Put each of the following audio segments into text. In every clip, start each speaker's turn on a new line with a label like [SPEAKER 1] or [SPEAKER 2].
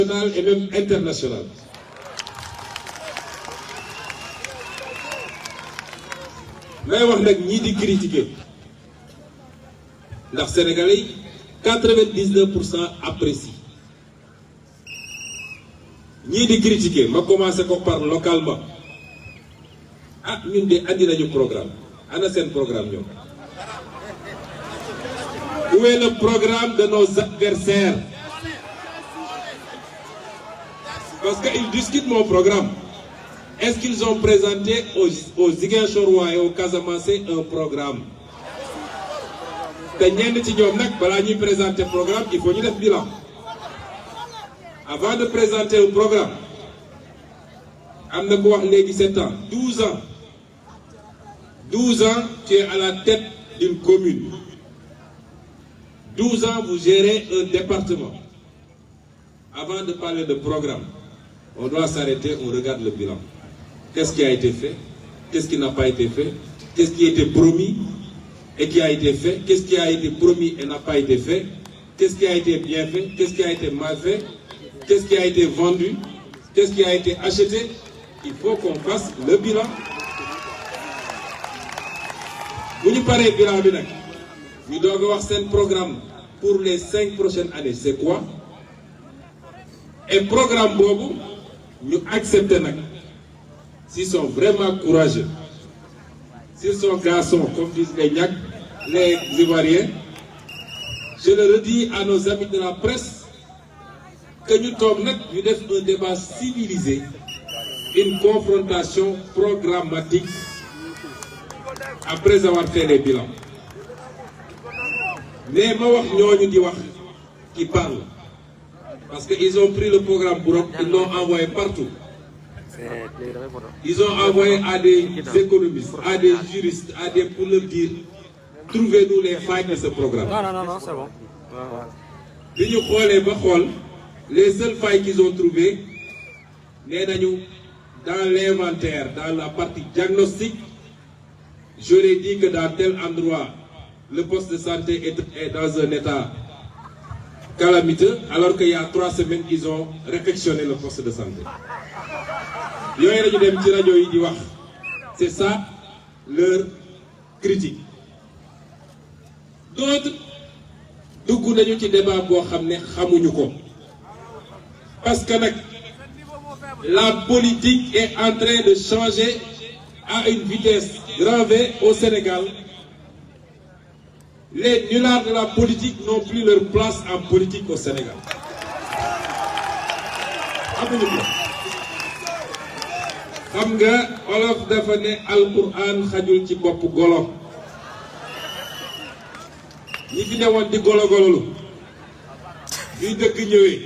[SPEAKER 1] national et même international. may wax nag ñii di critiquer ndax Sénégalais yi 99% apprécient ñii di critiquer ma commencé ko par localement ah ñun de andi nañu programme ana seen programme ñoom. Où est le programme de nos adversaires? Parce qu'ils discutent mon programme. Est-ce qu'ils ont présenté aux Ziguinchorois et aux Casamançais un programme? Te ñenn ci ñoom nag balaa ñuy présenter programme il faut ñu def bilan. Avant de présenter un programme am na ko wax léegi 7 ans 12 ans 12 ans tu es à la tête d'une commune. 12 ans, vous gérez un département. Avant de parler de programme, on doit s'arrêter, on regarde le bilan. Qu'est-ce qui a été fait? Qu'est-ce qui n'a pas été fait? Qu'est-ce qui a été promis et qui a été fait? Qu'est-ce qui a été promis et n'a pas été fait? Qu'est-ce qui a été bien fait? Qu'est-ce qui a été mal fait? Qu'est-ce qui a été vendu? Qu'est-ce qui a été acheté? Il faut qu'on fasse le bilan. Vous nous parlez du bilan, nous devons avoir un programme pour les 5 prochaines années. C'est quoi? Et programme Bobo, nous acceptons. S'ils sont vraiment courageux, s'ils sont garçons, comme disent les Ivoiriens, je le redis à nos amis de la presse, que nous sommes un débat civilisé, une confrontation programmatique après avoir fait les bilans. Mais qui parlent. Parce qu'ils ont pris le programme Bourok, ils l'ont envoyé partout. Ils ont envoyé à des économistes, à des juristes, pour leur dire, trouvez-nous les failles de ce programme.
[SPEAKER 2] Non, c'est bon.
[SPEAKER 1] Les seules failles qu'ils ont trouvées, dans l'inventaire, dans la partie diagnostic, je leur ai dit que dans tel endroit, le poste de santé est dans un état calamiteux, alors qu'il y a 3 semaines, ils ont réfectionné le poste de santé. C'est ça leur critique. D'autres, parce que la politique est en train de changer à une vitesse grand V au Sénégal. Les nullards de la politique n'ont plus leur place en politique au Sénégal. Xam nga olof dafa ne alquran xajul ci bopp golo ñi fi newoon di golo gololu ñuy dëgg ñëwee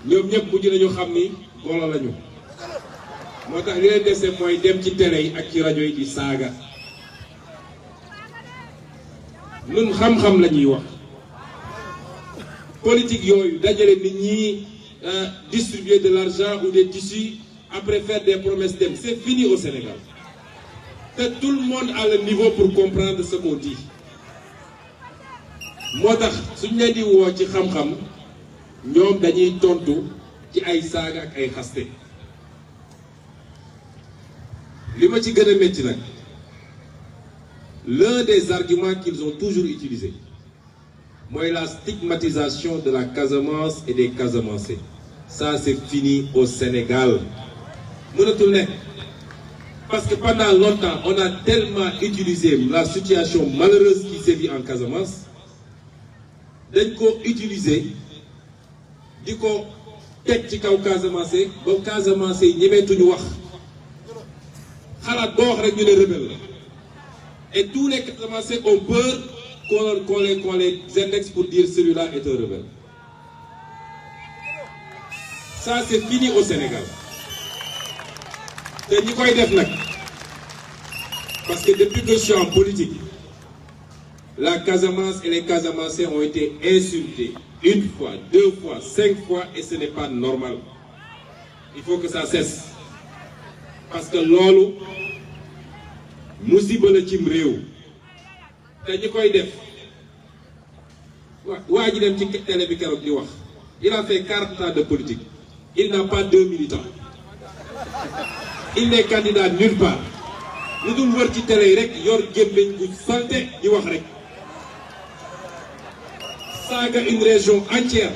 [SPEAKER 1] ñoom ñëpp mujj nañu xam ni golo lañu moo tax li leen dese mooy dem ci télé yi ak ci rajo yi di saaga ñun xam-xam la ñuy wax politique yooyu dajale nit ñi distribuer de l'argent ou des tissus après faire des promesses d'em, c'est fini au Sénégal. Tout le monde a le niveau pour comprendre ce qu'on dit. Moo tax suñ leen di woo ci xam-xam ñoom dañuy tontu ci ay saaga ak ay xaste li ma ci gën a métti nag l'un des arguments qu'ils ont toujours utilisé mooy la stigmatisation de la Casamance et des Casamançais. Ça c'est fini au Sénégal. Mënatul nekk parce que pendant longtemps on a tellement utilisé la situation malheureuse qui sévit en Casamance dañ ko utiliser di ko teg ci kaw Casamance ba Casamance yi ñemeetuñu wax xalaat boo wax rek ñu ne rebelle la et tous les Casamançais ont peur qu'on les indexe pour dire celui-là est un rebelle. Ça c'est fini au Sénégal. te ñi koy def nag parce que depuis que je suis en politique la Casamance et les Casamançais ont été insultés 1 fois, 2 fois, 5 fois et ce n'est pas normal. Il faut que ça cesse parce que loolu musiba la cim réew te ñi koy def waa ji dem ci télé bi keroog di wax Il a fait 40 ans de politique. Il n'a pas 2 militants. Il n'est candidat nulle part. Nous devons voir ci télé rek yor gembeñ gu salté di wax rek. Saga une région entière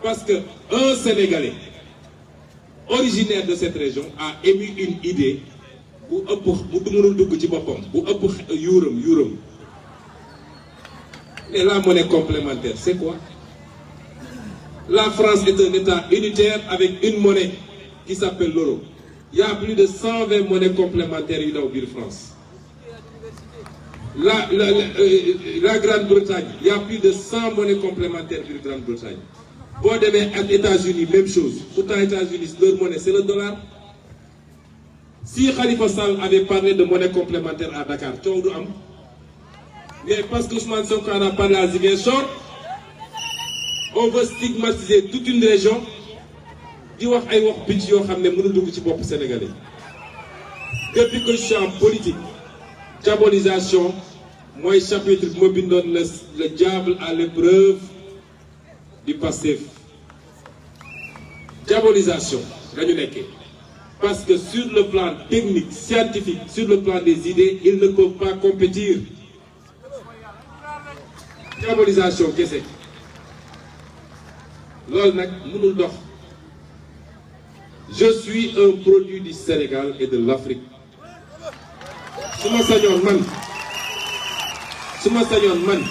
[SPEAKER 1] parce que un Sénégalais originaire de cette région a émis une idée bu ëpp bu mënul dugg ci boppam bu ëpp yuuram. Et la monnaie complémentaire, c'est quoi? La France est un État unitaire avec une monnaie qui s'appelle l'euro. Il y a plus de 120 monnaies complémentaires au biir France. La Grande-Bretagne, il y a plus de 100 monnaies complémentaires biir Grande-Bretagne. Bon, demain, aux États-Unis, même chose. Pourtant, aux États-Unis, leur monnaie, c'est le dollar. Si Khalifa Sall avait parlé de monnaie complémentaire à Dakar, tu vois, mais parce que Ousmane Sonko en a parlé à Ziguinchor, on veut stigmatiser toute une région. Di wax ay wax bitch yoo xam ne mënul dugg ci bopp sénégalais. Depuis que je suis en politique, diabolisation mooy chapitre bi ma bindoon le diable à l'épreuve du Pastef. Diabolisation dañu nekkee parce que sur le plan technique, scientifique, sur le plan des idées, ils ne peuvent pas compétir. Diabolisation kese loolu nag mënul dox. Je suis un produit du Sénégal et de l'Afrique. su ma sañoon man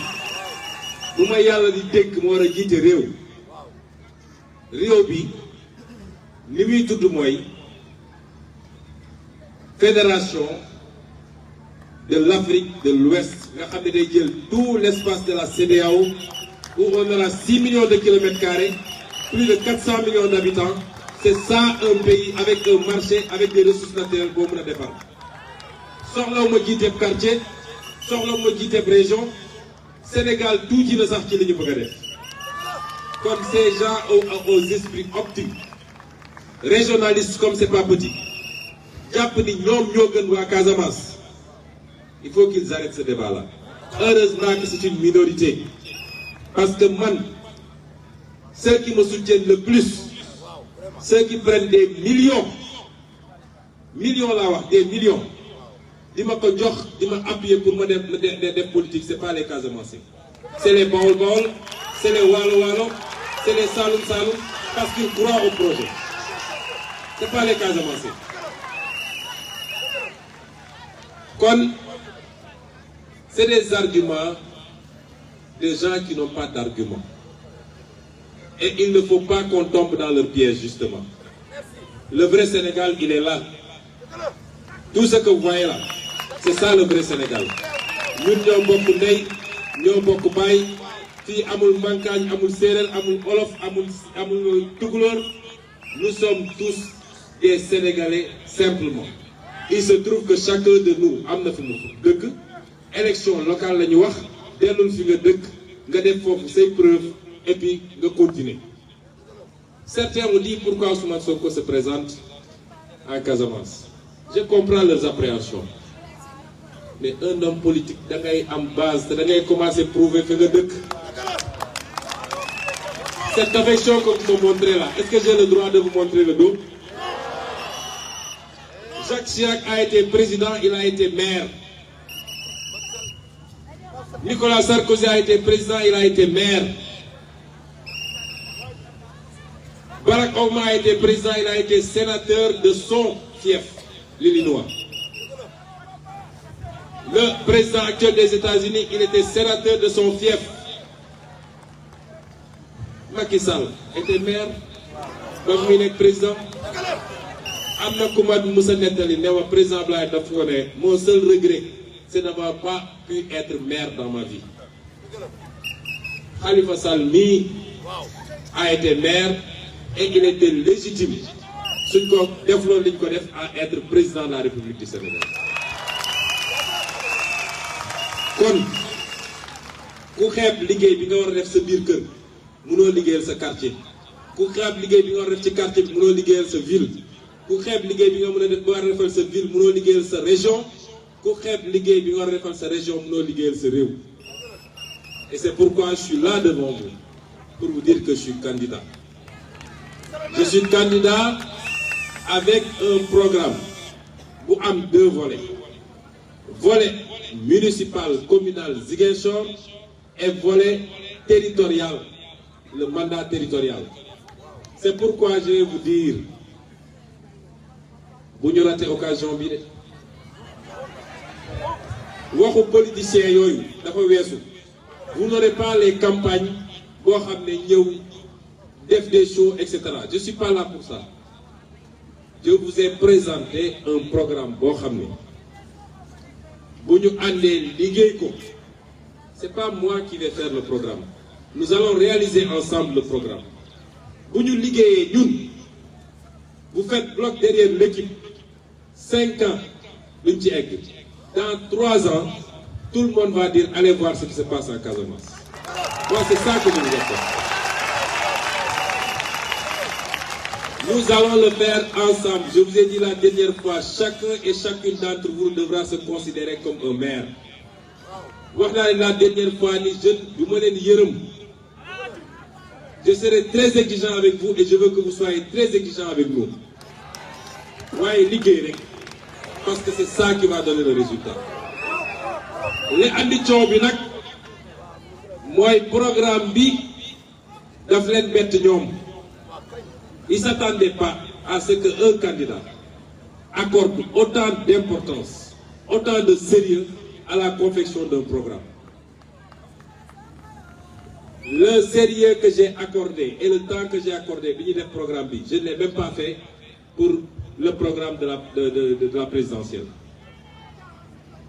[SPEAKER 1] bu ma yàlla di dégg mu war a jiite réew bi ni muy tudd mooy fédération de l'Afrique de l'Ouest nga xam ne day jël tout l'espace de la CEDEAO où on aura 6 millions de kilomètres carrés, plus de 400 millions d'habitants. C'est ça un pays avec un marché, avec des ressources naturelles pour nous défendre. Soxla ma jiite quartier, soxla ma jiite région, Sénégal tout ci la sax ci li ñu bëgg a def. Comme ces gens aux esprits optiques, régionalistes comme c'est pas petit, jàpp ni ñoom ñoo gën waa Casamance. Il faut qu'ils arrêtent ce débat-là. Heureusement que c'est une minorité. Parce que man, ceux qui me soutiennent le plus, ceux qui prennent des millions là, des millions, di ma ko jox di ma appuyer pour ma def politique, c'est pas les Casamançais. C'est les Baol, c'est les Walo, c'est les Saloum, parce qu'ils croient au projet. C'est pas les Casamançais. Kon, c'est des arguments des gens qui n'ont pas d'arguments. Et il ne faut pas qu'on tombe dans leur piège, justement. Le vrai Sénégal, il est là. Tout ce que vous voyez là, c'est ça le vrai Sénégal. Nous ñoo bokk ndey, ñoo bokk baay, fii amul Mankagne, amul Séeréer, amul Wolof, amul Tukulóor. Nous sommes tous des Sénégalais simplement. Il se trouve que chacun de nous am na fi mu dëkk. Élection locale la ñu wax, dellul fi nga dëkk, nga def foofu say preuves. Et puis, de continuer. Certains ont dit pourquoi Ousmane Sonko se présente en Casamance. Je comprends leurs appréhensions. Mais un homme politique, il y a une base, il y a commencé à prouver que le cette affection que vous me montrez là, est-ce que j'ai le droit de vous montrer le dos? Jacques Chirac a été président, il a été maire. Nicolas Sarkozy a été président, il a été maire. Barack Obama a été président, il a été sénateur de son fief, l'Illinois. Le président actuel des États-Unis, il était sénateur de son fief. Macky Sall était maire, donc il est président. Amna Koumad Moussa Netali, président Blaye Dafone, mon seul regret, c'est d'avoir pas pu être maire dans ma vie. Khalifa Sall a été maire. Et il était légitime à être président de la République du Sénégal. Kon ku xeeb liggéey bi nga war a def sa biir kër mënoo liggéeyal sa quartier ku xeeb liggéey bi nga war a def ci quartier bi mënoo liggéeyal sa ville ku xeeb liggéey bi nga mën a def ba war a defal sa ville mënoo liggéeyal sa région ku xeeb liggéey bi nga war a defal sa région mënoo liggéeyal sa réew. Et c'est pourquoi je suis là devant vous pour vous dire que je suis candidat. Je suis candidat avec un programme bu am 2 volets. Volet municipal, communal, Ziguinchor, et volet territorial, le mandat territorial. C'est pourquoi je vais vous dire, bu ñu raté occasion bi de waxu politiciens yooyu dafa weesu. Vous n'aurez pas les campagnes boo xam ne ñëw def des shows etc. Je suis pas là pour ça. Je vous ai présenté un programme boo xam ne bu ñu àndee liggéey ko. C'est pas moi qui vais faire le programme. Nous allons réaliser ensemble le programme. Bu ñu liggéeyee ñun, vous faites bloc derrière l'équipe. 5 ans duñ ci egg. Dans 3 ans, tout le monde va dire allez voir ce qui se passe en Casamance. Moi, c'est ça que je vous appelle. Nous allons le faire ensemble. Je vous ai dit la dernière fois, chacun et chacune d'entre vous devra se considérer comme un maire. Wax naa la dernière fois ni jeune du ma leen yërëm. Je serai très exigeant avec vous et je veux que vous soyez très exigeant avec nous. waaye liggéey rek parce que c'est ça qui va donner le résultat. li andi coow bi nag mooy programme bi daf leen bett ñoom. Ils ne s'attendaient pas à ce qu'un candidat accorde autant d'importance, autant de sérieux à la confection d'un programme. Le sérieux que j'ai accordé et le temps que j'ai accordé bi ñuy def programme bi, je ne l'ai même pas fait pour le programme de la présidentielle.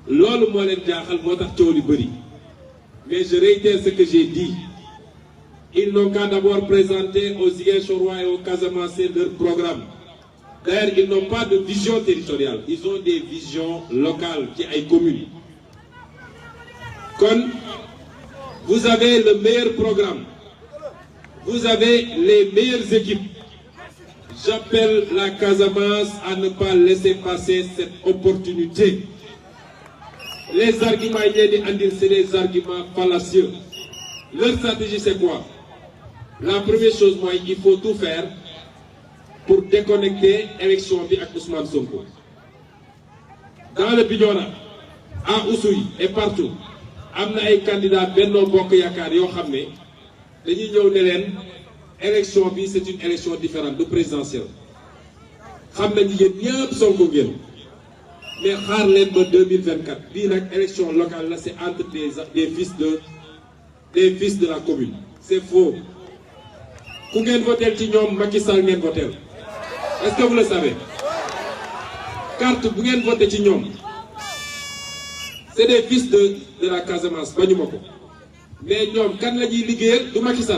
[SPEAKER 1] Loolu moo leen jaaxal moo tax coow li bëri. Mais je réitère ce que j'ai dit. Ils n'ont qu'à d'abord présenter aux Ziguinchorois et aux Casamançais leur programme. D'ailleurs, ils n'ont pas de vision territoriale. Ils ont des visions locales ci ay communes. Kon, vous avez le meilleur programme. Vous avez les meilleures équipes. J'appelle la Casamance à ne pas laisser passer cette opportunité. Les arguments yi leen di andil, c'est des arguments fallacieux. Leur stratégie, c'est quoi? La première chose, moi, il faut tout faire pour déconnecter l'élection avec Ousmane Sonko. Dans le Bignona, à Oussouye et partout, il y a des candidats Benno Bokk Yaakaar yoo xam ne dañuy ñëw ne leen élection bi c'est une élection différente de présidentielle. Xam nañu yéen ñëpp Sonko ngeen mais xaar leen ba 2024 bii nag élection locale la, c'est entre des fils de la commune. C'est faux. Ku ngeen votel ci ñoom Macky Sall ngeen votel. Est-ce que vous le savez? Carte bu ngeen voté ci ñoom c'est des fils de la Casamance bañu ma ko mais ñoom kan la ñuy liggéeyal du Macky Sall.